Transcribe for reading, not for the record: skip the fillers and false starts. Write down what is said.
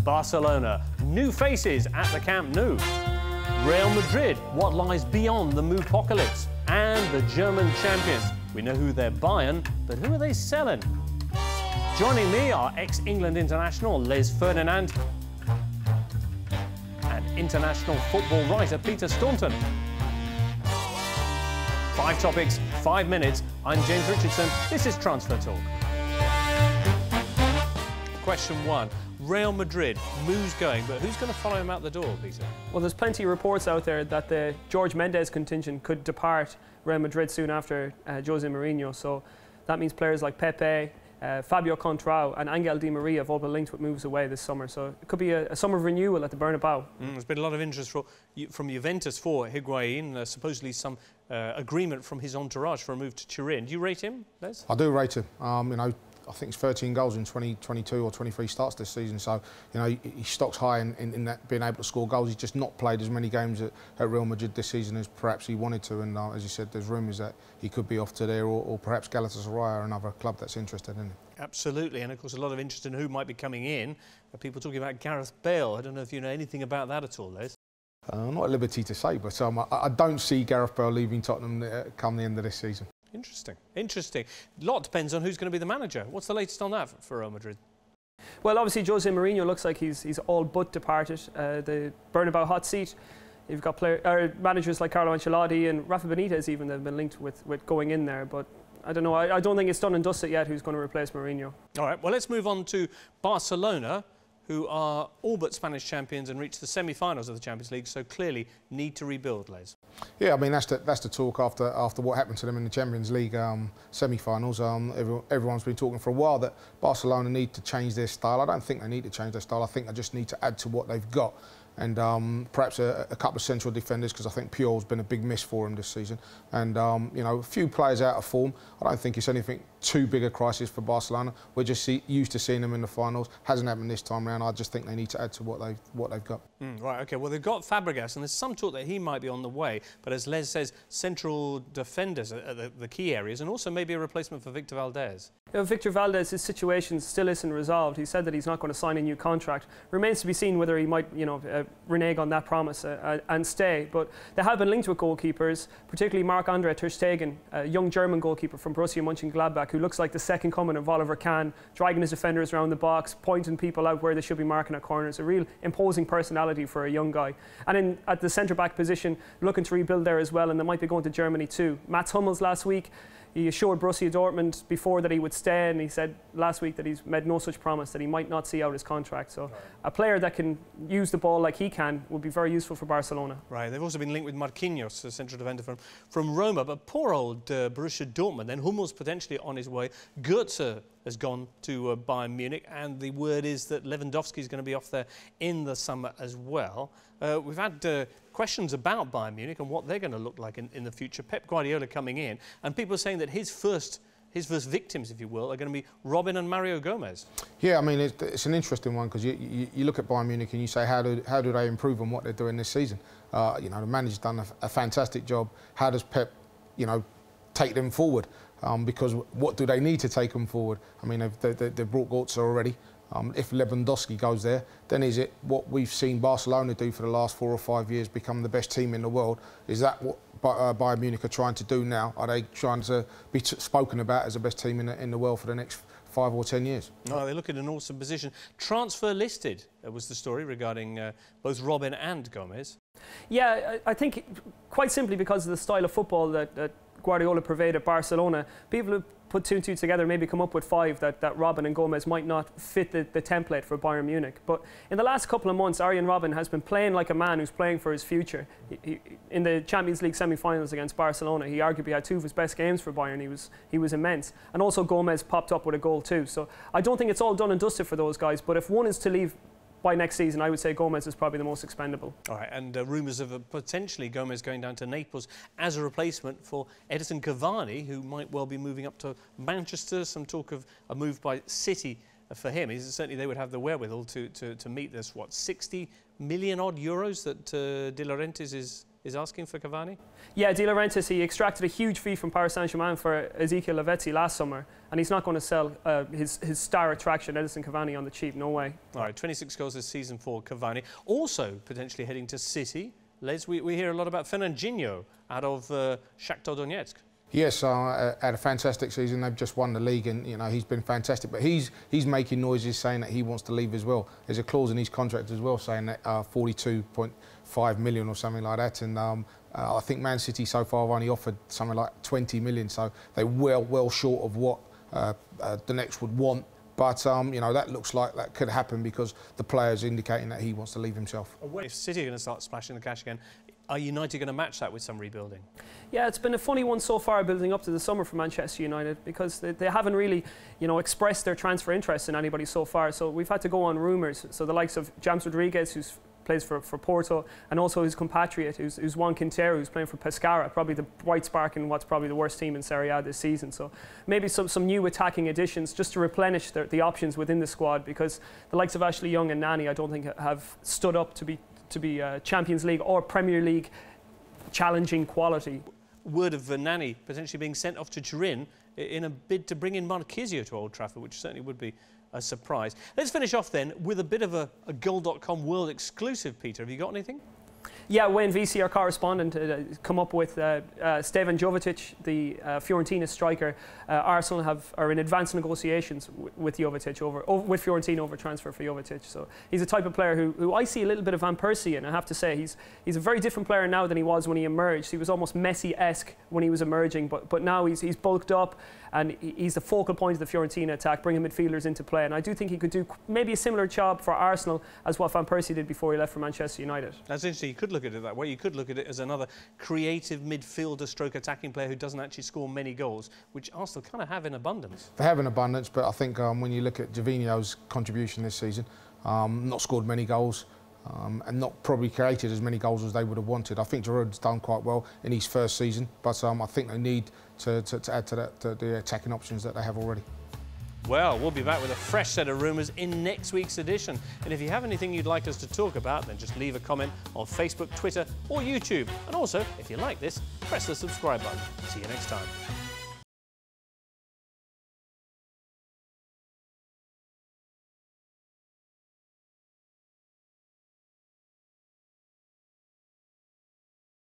Barcelona, new faces at the Camp Nou. Real Madrid, what lies beyond the Moupocalypse. And the German champions. We know who they're buying, but who are they selling? Joining me are ex-England international Les Ferdinand and international football writer Peter Staunton. 5 topics, 5 minutes. I'm James Richardson. This is Transfer Talk. Question 1. Real Madrid, Mou's going, but who's going to follow him out the door, Peter? Well, there's plenty of reports out there that the George Mendes contingent could depart Real Madrid soon after Jose Mourinho. So that means players like Pepe, Fabio Contrao and Angel Di Maria have all been linked with moves away this summer. So it could be a summer of renewal at the Bernabeu. There's been a lot of interest from Juventus for Higuain, supposedly some agreement from his entourage for a move to Turin. Do you rate him, Les? I do rate him. You know, I think it's 13 goals in 22 or 23 starts this season. So, you know, he stocks high in that being able to score goals. He's just not played as many games at Real Madrid this season as perhaps he wanted to. And as you said, there's rumours that he could be off to there or perhaps Galatasaray or another club that's interested in him. Absolutely. And of course, a lot of interest in who might be coming in. People talking about Gareth Bale. I don't know if you know anything about that at all, Les. I'm not at liberty to say, but I don't see Gareth Bale leaving Tottenham come the end of this season. Interesting, interesting. A lot depends on who's going to be the manager. What's the latest on that for Real Madrid? Well, obviously Jose Mourinho looks like he's all but departed the Bernabeu hot seat. You've got managers like Carlo Ancelotti and Rafa Benitez even that have been linked with going in there, but I don't know. I don't think it's done and dusted yet who's going to replace Mourinho. All right, well, let's move on to Barcelona, who are all but Spanish champions and reached the semi-finals of the Champions League, so clearly need to rebuild, Les. Yeah, I mean, that's the talk after what happened to them in the Champions League semi-finals. Everyone's been talking for a while that Barcelona need to change their style. I don't think they need to change their style. I think they just need to add to what they've got. And perhaps a couple of central defenders, because I think Puyol's been a big miss for him this season. And, you know, a few players out of form. I don't think it's anything too big a crisis for Barcelona. We're just used to seeing them in the finals. Hasn't happened this time round. I just think they need to add to what they've got. Right, OK. Well, they've got Fabregas, and there's some talk that he might be on the way. But as Les says, central defenders are the key areas, and also maybe a replacement for Victor Valdés. You know, Victor Valdés, his situation still isn't resolved. He said that he's not going to sign a new contract. Remains to be seen whether he might, you know, renege on that promise and stay. But they have been linked with goalkeepers, particularly Marc-Andre ter Stegen, a young German goalkeeper from Borussia Mönchengladbach, who looks like the second coming of Oliver Kahn, dragging his defenders around the box, pointing people out where they should be marking at corners. A real imposing personality for a young guy. And at the centre-back position, looking to rebuild there as well, and they might be going to Germany too. Mats Hummels last week, he assured Borussia Dortmund before that he would stay, and he said last week that he's made no such promise, that he might not see out his contract. So a player that can use the ball like he can would be very useful for Barcelona. Right, they've also been linked with Marquinhos, a central defender from Roma, but poor old Borussia Dortmund. Then Hummels potentially on his way. Götze has gone to Bayern Munich, and the word is that Lewandowski is going to be off there in the summer as well. We've had questions about Bayern Munich and what they're going to look like in the future. Pep Guardiola coming in, and people are saying that his first victims, if you will, are going to be Robben and Mario Gomez. Yeah, I mean, it's an interesting one, because you look at Bayern Munich and you say, how do they improve on what they're doing this season? You know, the manager's done a fantastic job. How does Pep, you know, take them forward? Because what do they need to take them forward? I mean, they've brought Götze already. If Lewandowski goes there, then is it what we've seen Barcelona do for the last 4 or 5 years, become the best team in the world? Is that what Bayern Munich are trying to do now? Are they trying to be spoken about as the best team in the world for the next 5 or 10 years? No, they look at an awesome position. Transfer listed was the story regarding both Robben and Gomez. Yeah, I think quite simply because of the style of football that Guardiola purveyed at Barcelona, people who put 2 and 2 together maybe come up with 5 that Robben and Gomez might not fit the template for Bayern Munich. But in the last couple of months, Arjen Robben has been playing like a man who's playing for his future. In the Champions League semi-finals against Barcelona, he arguably had 2 of his best games for Bayern. He was immense. And also Gomez popped up with a goal too. So I don't think it's all done and dusted for those guys, but if one is to leave by next season, I would say Gomez is probably the most expendable. All right, and rumours of potentially Gomez going down to Naples as a replacement for Edinson Cavani, who might well be moving up to Manchester. Some talk of a move by City for him. Certainly they would have the wherewithal to meet this, what, 60 million odd euros that De Laurentiis is is asking for Cavani? Yeah, De Laurentiis, he extracted a huge fee from Paris Saint-Germain for Ezekiel Lavezzi last summer, and he's not going to sell his star attraction, Edinson Cavani, on the cheap. No way. All right, 26 goals this season for Cavani. Also potentially heading to City. Les, we hear a lot about Fernandinho out of Shakhtar Donetsk. Yes, had a fantastic season. They've just won the league, and he's been fantastic. But he's making noises saying that he wants to leave as well. There's a clause in his contract as well saying that 42.5 million or something like that. And I think Man City so far have only offered something like 20 million. So they're well short of what the next would want. But that looks like that could happen because the player's indicating that he wants to leave himself. If City are going to start splashing the cash again, are United going to match that with some rebuilding? Yeah, it's been a funny one so far building up to the summer for Manchester United because they haven't really, expressed their transfer interest in anybody so far. So we've had to go on rumours. So the likes of James Rodriguez, who plays for Porto, and also his compatriot, who's Juan Quintero, who's playing for Pescara, probably the bright spark in what's probably the worst team in Serie A this season. So maybe some new attacking additions just to replenish the options within the squad, because the likes of Ashley Young and Nani, I don't think have stood up to be Champions League or Premier League challenging quality. Word of Nani potentially being sent off to Turin in a bid to bring in Marquisio to Old Trafford, which certainly would be a surprise. Let's finish off then with a bit of a Goal.com world exclusive, Peter. Have you got anything? Yeah, Wayne Vesey, our correspondent, come up with Stevan Jovetic, the Fiorentina striker. Arsenal are in advanced negotiations with Jovetic with Fiorentina over transfer for Jovetic. So he's a type of player who I see a little bit of Van Persie in. I have to say he's a very different player now than he was when he emerged. He was almost Messi-esque when he was emerging, but now he's bulked up and he's the focal point of the Fiorentina attack, bringing midfielders into play. And I do think he could do maybe a similar job for Arsenal as what Van Persie did before he left for Manchester United. That's interesting. You could look at it that way. You could look at it as another creative midfielder stroke attacking player who doesn't actually score many goals, which Arsenal kind of have in abundance. They have in abundance, but I think when you look at Gervinho's contribution this season, not scored many goals and not probably created as many goals as they would have wanted. I think Giroud's done quite well in his first season, but I think they need to add to that the attacking options that they have already. Well, we'll be back with a fresh set of rumours in next week's edition. And if you have anything you'd like us to talk about, then just leave a comment on Facebook, Twitter or YouTube. And also, if you like this, press the subscribe button. See you next time.